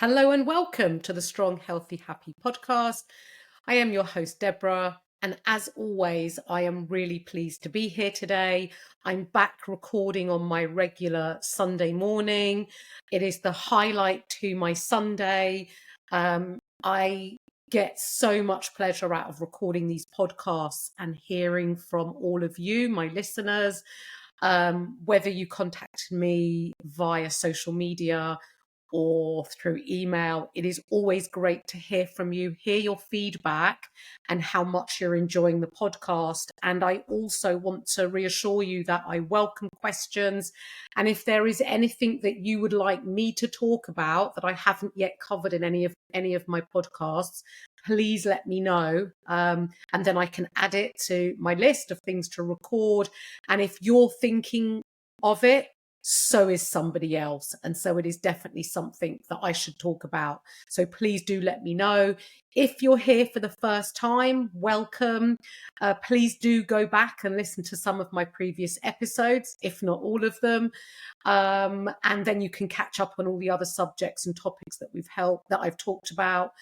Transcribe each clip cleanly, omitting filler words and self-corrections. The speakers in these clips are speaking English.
Hello and welcome to the Strong, Healthy, Happy podcast. I am your host, Debra. And as always, I am really pleased to be here today. I'm back recording on my regular Sunday morning. It is the highlight to my Sunday. I get so much pleasure out of recording these podcasts and hearing from all of you, my listeners, whether you contacted me via social media or through email. It is always great to hear from you, hear your feedback and how much you're enjoying the podcast. And I also want to reassure you that I welcome questions. And if there is anything that you would like me to talk about that I haven't yet covered in any of my podcasts, please let me know. And then I can add it to my list of things to record. And if you're thinking of it, so is somebody else. And so it is definitely something that I should talk about. So please do let me know. If you're here for the first time, welcome. Please do go back and listen to some of my previous episodes, if not all of them. And then you can catch up on all the other subjects and topics that I've talked about.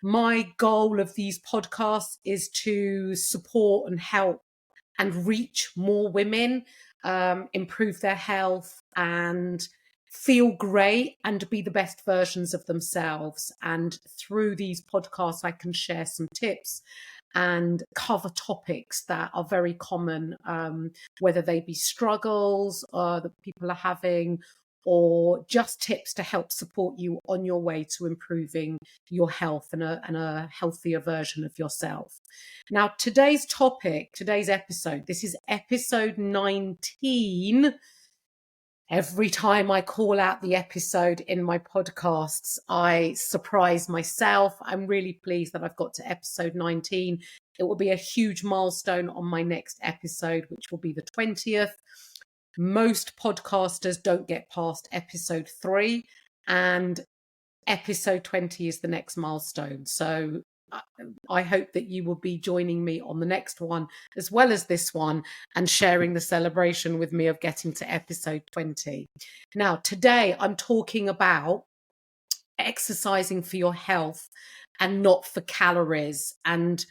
My goal of these podcasts is to support and help and reach more women, improve their health and feel great and be the best versions of themselves. And through these podcasts, I can share some tips and cover topics that are very common, whether they be struggles that people are having or just tips to help support you on your way to improving your health and a healthier version of yourself. Now, today's episode, this is episode 19. Every time I call out the episode in my podcasts, I surprise myself. I'm really pleased that I've got to episode 19. It will be a huge milestone on my next episode, which will be the 20th. Most podcasters don't get past episode 3, and episode 20 is the next milestone. So I hope that you will be joining me on the next one as well as this one and sharing the celebration with me of getting to episode 20. Now, today I'm talking about exercising for your health and not for calories, and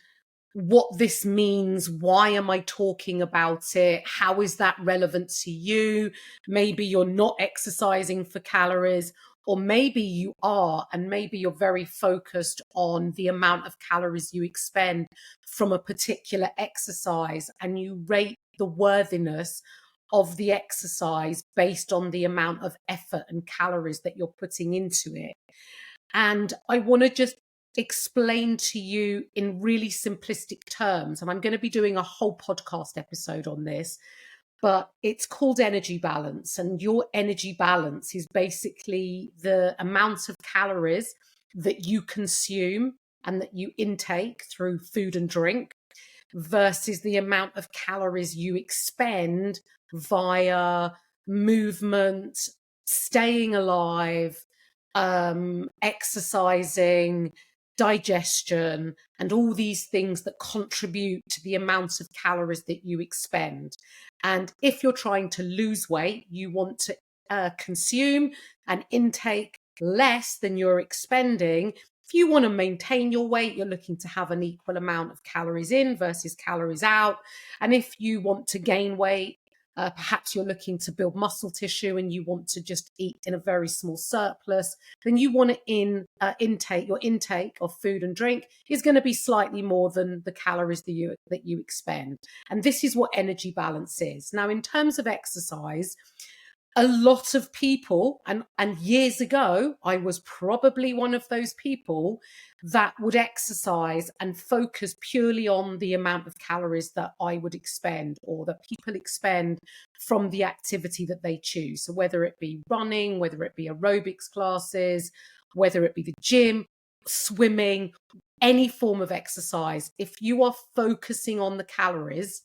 what this means. Why am I talking about it? How is that relevant to you? Maybe you're not exercising for calories, or maybe you are, and maybe you're very focused on the amount of calories you expend from a particular exercise, and you rate the worthiness of the exercise based on the amount of effort and calories that you're putting into it. And I want to just explain to you in really simplistic terms, and I'm going to be doing a whole podcast episode on this, but it's called energy balance. And your energy balance is basically the amount of calories that you consume and that you intake through food and drink versus the amount of calories you expend via movement, staying alive, exercising, digestion, and all these things that contribute to the amount of calories that you expend. And if you're trying to lose weight, you want to consume and intake less than you're expending. If you want to maintain your weight, you're looking to have an equal amount of calories in versus calories out. And if you want to gain weight, perhaps you're looking to build muscle tissue and you want to just eat in a very small surplus, then you want to your intake of food and drink is going to be slightly more than the calories that you expend. And this is what energy balance is. Now, in terms of exercise, a lot of people, and years ago, I was probably one of those people that would exercise and focus purely on the amount of calories that I would expend or that people expend from the activity that they choose. So whether it be running, whether it be aerobics classes, whether it be the gym, swimming, any form of exercise, if you are focusing on the calories,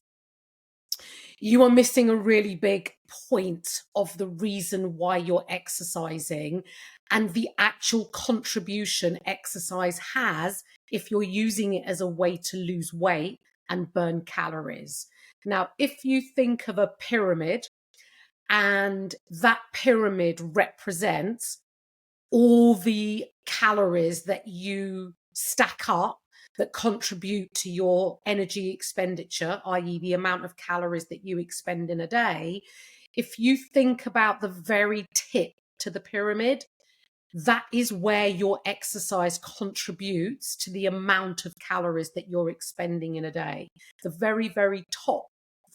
you are missing a really big point of the reason why you're exercising and the actual contribution exercise has if you're using it as a way to lose weight and burn calories. Now, if you think of a pyramid and that pyramid represents all the calories that you stack up that contribute to your energy expenditure, i.e., the amount of calories that you expend in a day, if you think about the very tip to the pyramid, that is where your exercise contributes to the amount of calories that you're expending in a day. The very, very top,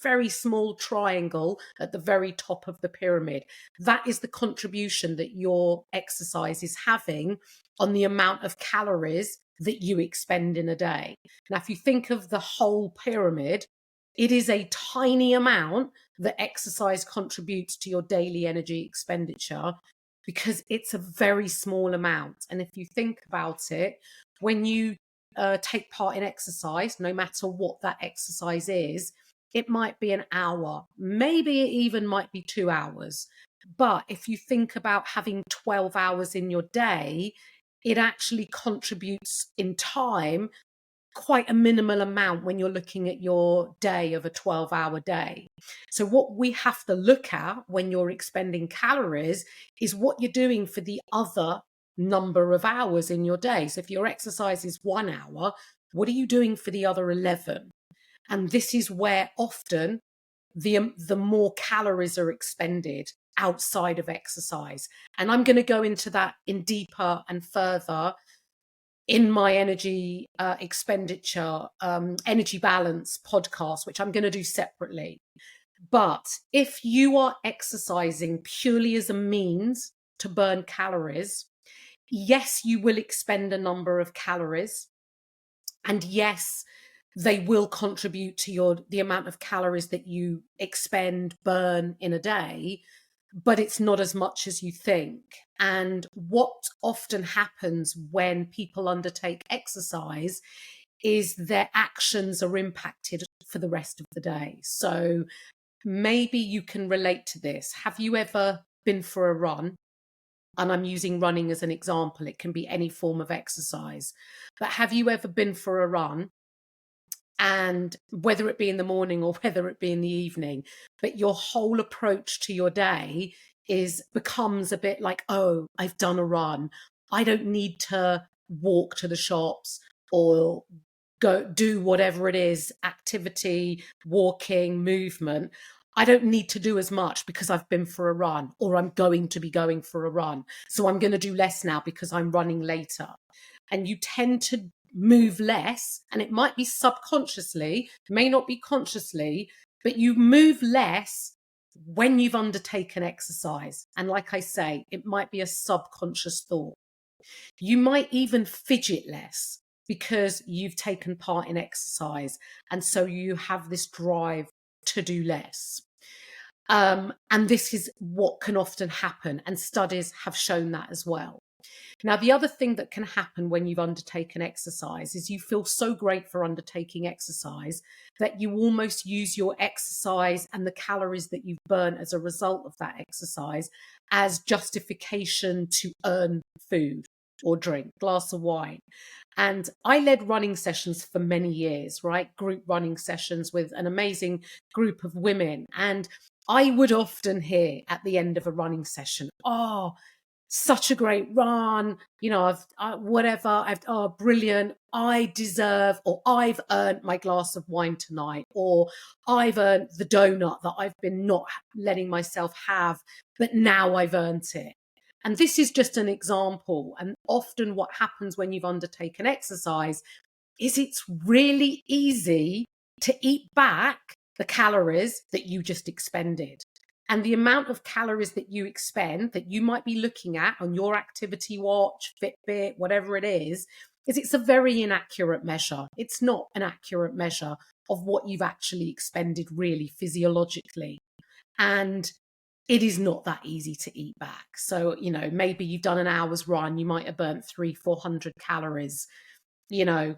very small triangle at the very top of the pyramid. That is the contribution that your exercise is having on the amount of calories that you expend in a day. Now, if you think of the whole pyramid, it is a tiny amount that exercise contributes to your daily energy expenditure, because it's a very small amount. And if you think about it, when you take part in exercise, no matter what that exercise is, it might be an hour, maybe it even might be 2 hours. But if you think about having 12 hours in your day, it actually contributes in time quite a minimal amount when you're looking at your day of a 12-hour day. So what we have to look at when you're expending calories is what you're doing for the other number of hours in your day. So if your exercise is 1 hour, what are you doing for the other 11? And this is where often the more calories are expended outside of exercise. And I'm going to go into that in deeper and further in my energy expenditure, energy balance podcast, which I'm going to do separately. But if you are exercising purely as a means to burn calories, yes, you will expend a number of calories. And yes, they will contribute to the amount of calories that you expend, burn in a day, but it's not as much as you think. And what often happens when people undertake exercise is their actions are impacted for the rest of the day. So maybe you can relate to this. Have you ever been for a run? And I'm using running as an example. It can be any form of exercise. But have you ever been for a run, and whether it be in the morning or whether it be in the evening, but your whole approach to your day becomes a bit like, oh, I've done a run. I don't need to walk to the shops or go do whatever it is, activity, walking, movement. I don't need to do as much because I've been for a run, or I'm going to be going for a run. So I'm going to do less now because I'm running later. And you tend to move less, and it might be subconsciously, may not be consciously, but you move less when you've undertaken exercise. And like I say, it might be a subconscious thought. You might even fidget less because you've taken part in exercise, and so you have this drive to do less. And this is what can often happen, and studies have shown that as well. Now, the other thing that can happen when you've undertaken exercise is you feel so great for undertaking exercise that you almost use your exercise and the calories that you've burnt as a result of that exercise as justification to earn food or drink, glass of wine. And I led running sessions for many years, right? Group running sessions with an amazing group of women. And I would often hear at the end of a running session, oh, such a great run, oh, brilliant, I deserve, or I've earned my glass of wine tonight, or I've earned the donut that I've been not letting myself have, but now I've earned it. And this is just an example. And often what happens when you've undertaken exercise is it's really easy to eat back the calories that you just expended. And the amount of calories that you expend that you might be looking at on your activity watch, Fitbit, whatever it is it's a very inaccurate measure. It's not an accurate measure of what you've actually expended really physiologically. And it is not that easy to eat back. So, maybe you've done an hour's run, you might have burnt 300-400 calories,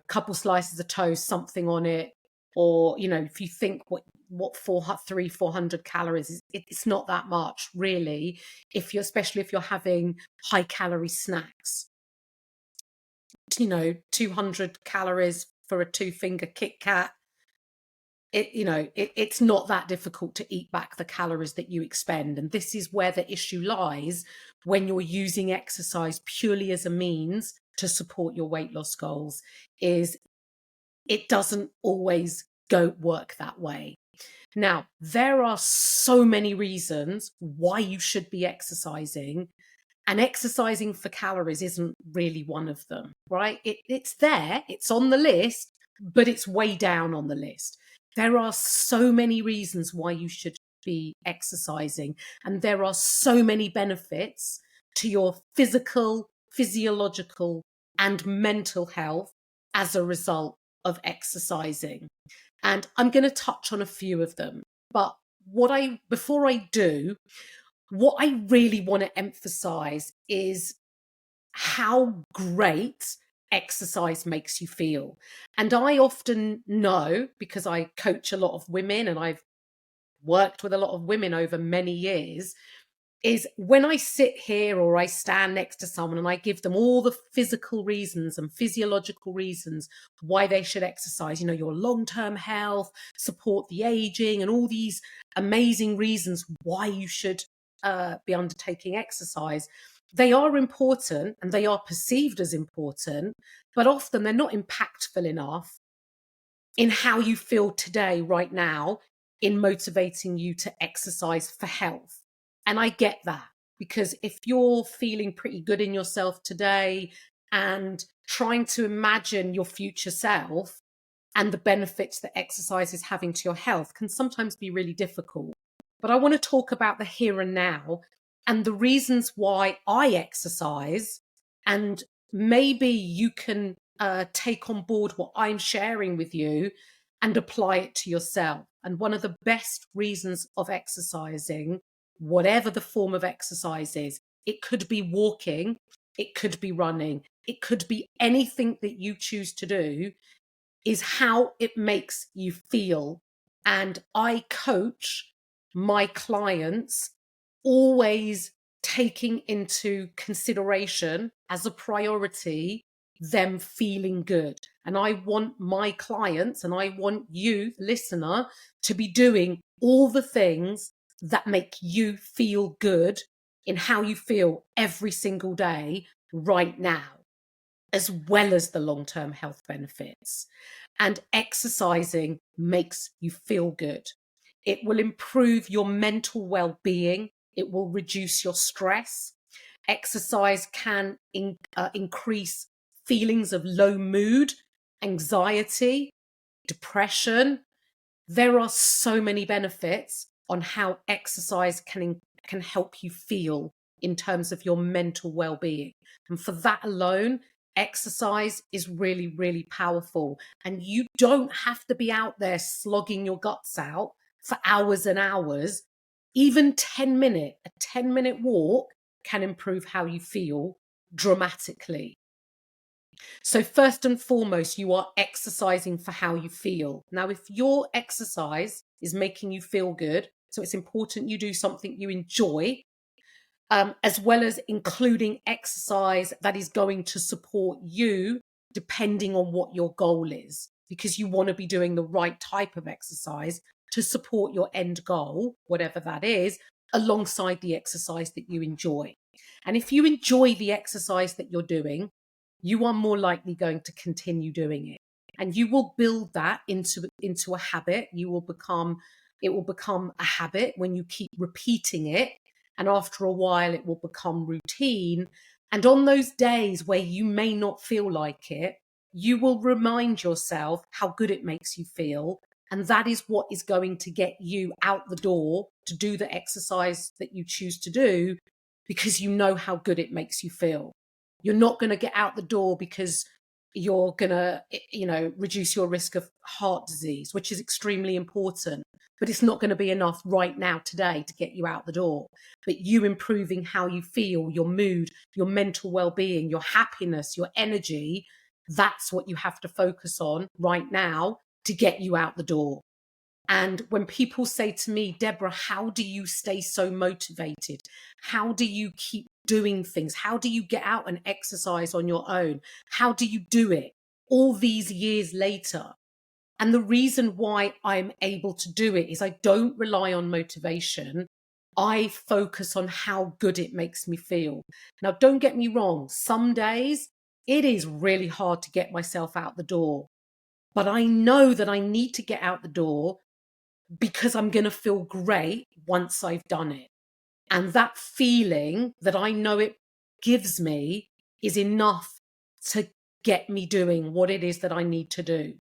couple slices of toast, something on it. Or, if you think what 400 calories is, it's not that much really, especially if you're having high calorie snacks. 200 calories for a 2-finger Kit Kat, it's not that difficult to eat back the calories that you expend. And this is where the issue lies when you're using exercise purely as a means to support your weight loss goals, is it doesn't always go work that way. Now, there are so many reasons why you should be exercising, and exercising for calories isn't really one of them, right? It's there, it's on the list, but it's way down on the list. There are so many reasons why you should be exercising, and there are so many benefits to your physical, physiological, and mental health as a result of exercising. And I'm going to touch on a few of them. But before I do, what I really want to emphasize is how great exercise makes you feel. And I often know, because I coach a lot of women and I've worked with a lot of women over many years, is when I sit here or I stand next to someone and I give them all the physical reasons and physiological reasons why they should exercise, your long-term health, support the aging, and all these amazing reasons why you should be undertaking exercise. They are important and they are perceived as important, but often they're not impactful enough in how you feel today, right now, in motivating you to exercise for health. And I get that, because if you're feeling pretty good in yourself today and trying to imagine your future self and the benefits that exercise is having to your health can sometimes be really difficult. But I want to talk about the here and now and the reasons why I exercise, and maybe you can take on board what I'm sharing with you and apply it to yourself. And one of the best reasons of exercising, whatever the form of exercise is, it could be walking, it could be running, it could be anything that you choose to do, is how it makes you feel. And I coach my clients always taking into consideration as a priority them feeling good. And I want my clients and I want you, the listener, to be doing all the things that make you feel good in how you feel every single day right now, as well as the long-term health benefits. And exercising makes you feel good. It will improve your mental well-being. It will reduce your stress. Exercise can increase feelings of low mood, anxiety, depression. There are so many benefits on how exercise can help you feel in terms of your mental well-being. And for that alone, exercise is really, really powerful. And you don't have to be out there slogging your guts out for hours and hours. Even a 10-minute walk can improve how you feel dramatically. So first and foremost, you are exercising for how you feel. Now, if your exercise is making you feel good, so it's important you do something you enjoy, as well as including exercise that is going to support you depending on what your goal is, because you want to be doing the right type of exercise to support your end goal, whatever that is, alongside the exercise that you enjoy. And if you enjoy the exercise that you're doing, you are more likely going to continue doing it. And you will build that into a habit. It will become a habit when you keep repeating it. And after a while, it will become routine. And on those days where you may not feel like it, you will remind yourself how good it makes you feel. And that is what is going to get you out the door to do the exercise that you choose to do, because you know how good it makes you feel. You're not going to get out the door because you're going to, reduce your risk of heart disease, which is extremely important. But it's not going to be enough right now, today, to get you out the door. But you improving how you feel, your mood, your mental well-being, your happiness, your energy, that's what you have to focus on right now to get you out the door. And when people say to me, Debra, how do you stay so motivated? How do you keep doing things? How do you get out and exercise on your own? How do you do it all these years later? And the reason why I'm able to do it is I don't rely on motivation. I focus on how good it makes me feel. Now, don't get me wrong, some days it is really hard to get myself out the door, but I know that I need to get out the door because I'm going to feel great once I've done it. And that feeling that I know it gives me is enough to get me doing what it is that I need to do.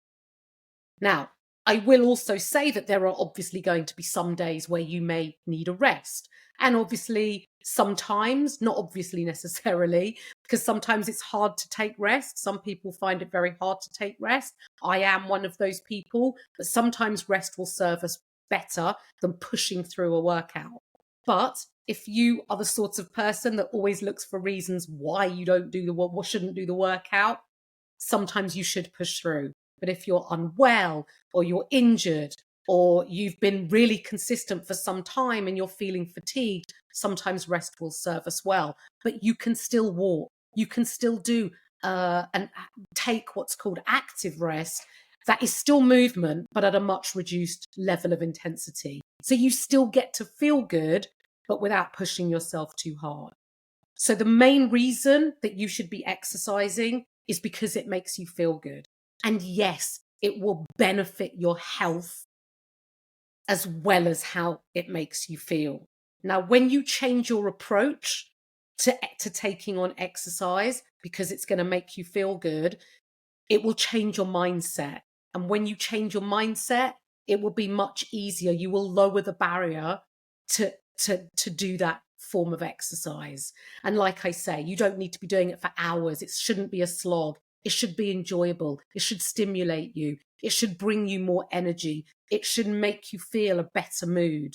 Now, I will also say that there are obviously going to be some days where you may need a rest. And obviously, sometimes, not obviously necessarily, because sometimes it's hard to take rest. Some people find it very hard to take rest. I am one of those people, but sometimes rest will serve us better than pushing through a workout. But if you are the sort of person that always looks for reasons why you don't do the shouldn't do the workout, sometimes you should push through. But if you're unwell or you're injured or you've been really consistent for some time and you're feeling fatigued, sometimes rest will serve us well. But you can still walk. You can still do and take what's called active rest. That is still movement, but at a much reduced level of intensity. So you still get to feel good, but without pushing yourself too hard. So the main reason that you should be exercising is because it makes you feel good. And yes, it will benefit your health as well as how it makes you feel. Now, when you change your approach to taking on exercise because it's going to make you feel good, it will change your mindset. And when you change your mindset, it will be much easier. You will lower the barrier to do that form of exercise. And like I say, you don't need to be doing it for hours. It shouldn't be a slog. It should be enjoyable. It should stimulate you. It should bring you more energy. It should make you feel a better mood.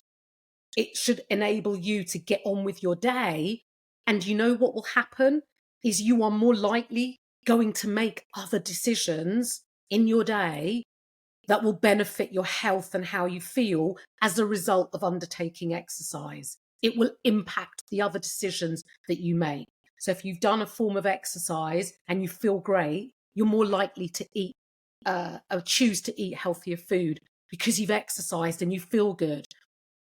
It should enable you to get on with your day. And you know what will happen is you are more likely going to make other decisions in your day that will benefit your health and how you feel as a result of undertaking exercise. It will impact the other decisions that you make. So if you've done a form of exercise and you feel great, you're more likely to eat or choose to eat healthier food because you've exercised and you feel good.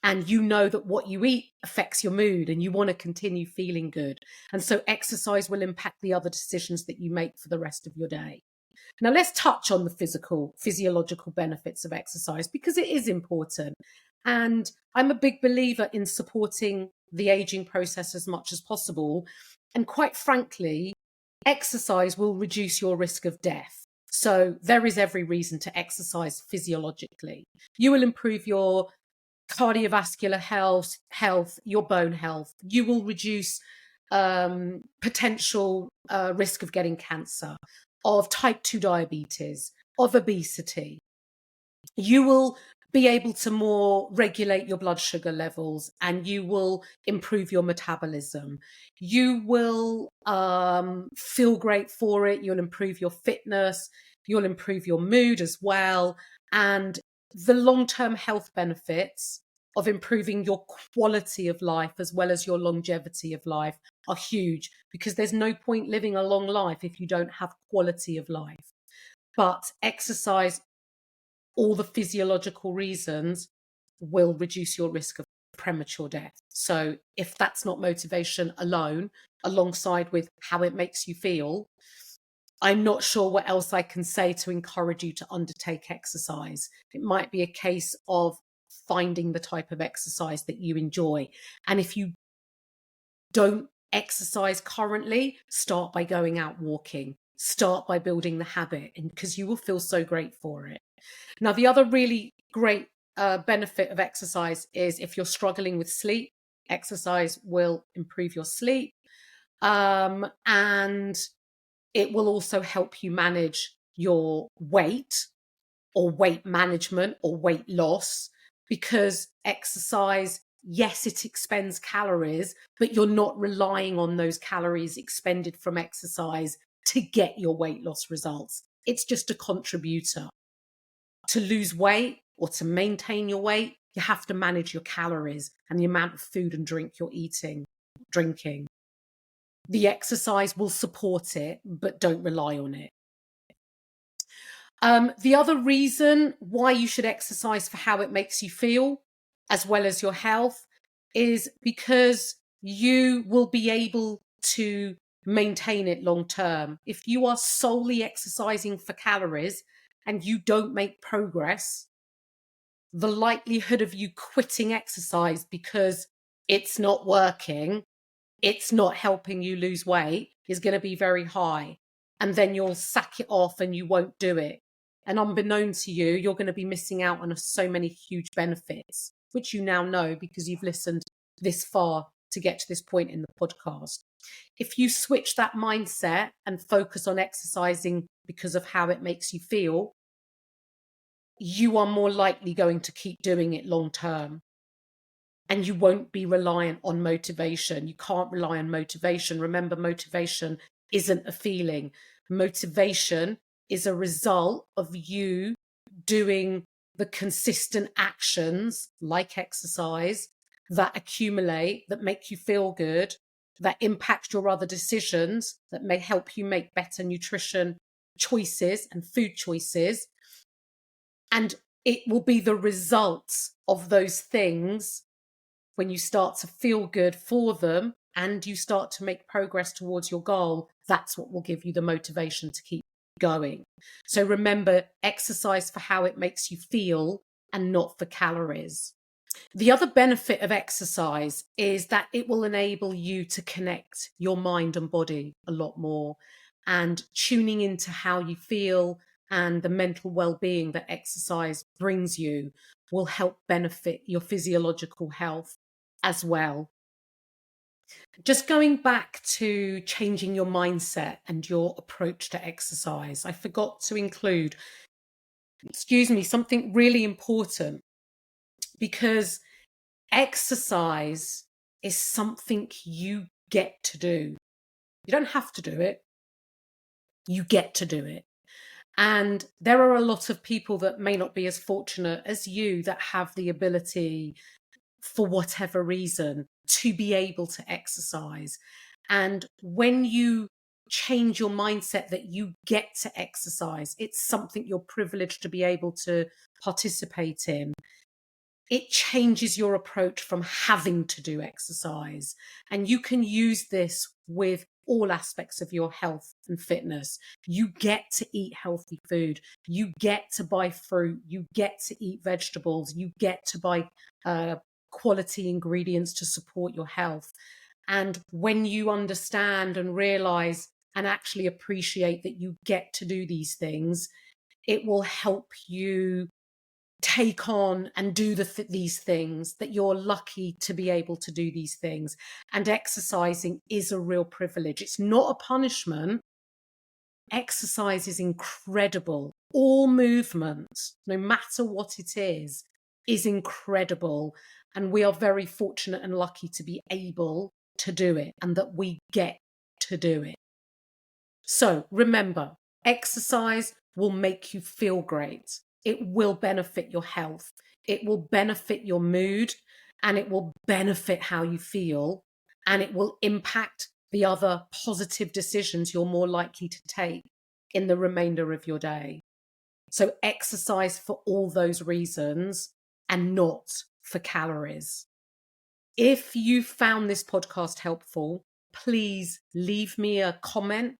And you know that what you eat affects your mood and you want to continue feeling good. And so exercise will impact the other decisions that you make for the rest of your day. Now, let's touch on the physiological benefits of exercise because it is important. And I'm a big believer in supporting the aging process as much as possible. And quite frankly, exercise will reduce your risk of death. So there is every reason to exercise physiologically. You will improve your cardiovascular health, your bone health. You will reduce potential risk of getting cancer, of type 2 diabetes, of obesity. You will be able to more regulate your blood sugar levels and you will improve your metabolism. You will feel great for it. You'll improve your fitness. You'll improve your mood as well. And the long-term health benefits of improving your quality of life as well as your longevity of life are huge because there's no point living a long life if you don't have quality of life. But exercise, all the physiological reasons, will reduce your risk of premature death. So if that's not motivation alone, alongside with how it makes you feel, I'm not sure what else I can say to encourage you to undertake exercise. It might be a case of finding the type of exercise that you enjoy. And if you don't exercise currently, start by going out walking. Start by building the habit, and because you will feel so great for it. Now, the other really great benefit of exercise is if you're struggling with sleep, exercise will improve your sleep. And it will also help you manage your weight or weight management or weight loss because exercise, yes, it expends calories, but you're not relying on those calories expended from exercise to get your weight loss results. It's just a contributor. To lose weight or to maintain your weight, you have to manage your calories and the amount of food and drink you're drinking. The exercise will support it, but don't rely on it. The other reason why you should exercise for how it makes you feel, as well as your health, is because you will be able to maintain it long term. If you are solely exercising for calories and you don't make progress, the likelihood of you quitting exercise because it's not working, it's not helping you lose weight, is going to be very high. And then you'll sack it off and you won't do it. And unbeknown to you, you're going to be missing out on so many huge benefits, which you now know because you've listened this far to get to this point in the podcast. If you switch that mindset and focus on exercising because of how it makes you feel, you are more likely going to keep doing it long term. And you won't be reliant on motivation. You can't rely on motivation. Remember, motivation isn't a feeling. Motivation is a result of you doing the consistent actions like exercise that accumulate, that make you feel good, that impact your other decisions, that may help you make better nutrition choices and food choices. And it will be the results of those things when you start to feel good for them and you start to make progress towards your goal. That's what will give you the motivation to keep going. So remember, exercise for how it makes you feel and not for calories. The other benefit of exercise is that it will enable you to connect your mind and body a lot more, and tuning into how you feel and the mental well-being that exercise brings you will help benefit your physiological health as well. Just going back to changing your mindset and your approach to exercise, I forgot to include, something really important, because exercise is something you get to do. You don't have to do it. You get to do it. And there are a lot of people that may not be as fortunate as you that have the ability, for whatever reason, to be able to exercise. And when you change your mindset that you get to exercise, it's something you're privileged to be able to participate in. It changes your approach from having to do exercise. And you can use this with all aspects of your health and fitness. You get to eat healthy food. You get to buy fruit. You get to eat vegetables. You get to buy quality ingredients to support your health. And when you understand and realize and actually appreciate that you get to do these things, it will help you take on and do these things, that you're lucky to be able to do these things. And exercising is a real privilege. It's not a punishment. Exercise is incredible. All movement, no matter what it is incredible. And we are very fortunate and lucky to be able to do it, and that we get to do it. So remember, exercise will make you feel great. It will benefit your health. It will benefit your mood, and it will benefit how you feel, and it will impact the other positive decisions you're more likely to take in the remainder of your day. So exercise for all those reasons and not for calories. If you found this podcast helpful, please leave me a comment.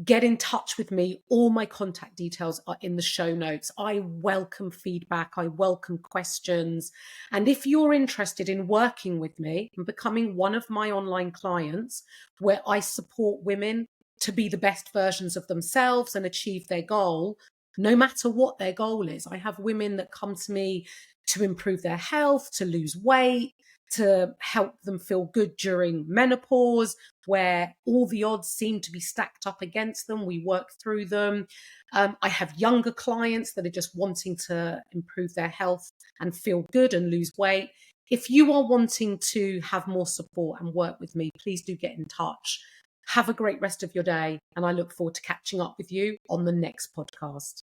Get in touch with me. All my contact details are in the show notes. I welcome feedback. I welcome questions. And if you're interested in working with me and becoming one of my online clients, where I support women to be the best versions of themselves and achieve their goal, no matter what their goal is. I have women that come to me to improve their health, to lose weight, to help them feel good during menopause, where all the odds seem to be stacked up against them. We work through them. I have younger clients that are just wanting to improve their health and feel good and lose weight. If you are wanting to have more support and work with me, please do get in touch. Have a great rest of your day, and I look forward to catching up with you on the next podcast.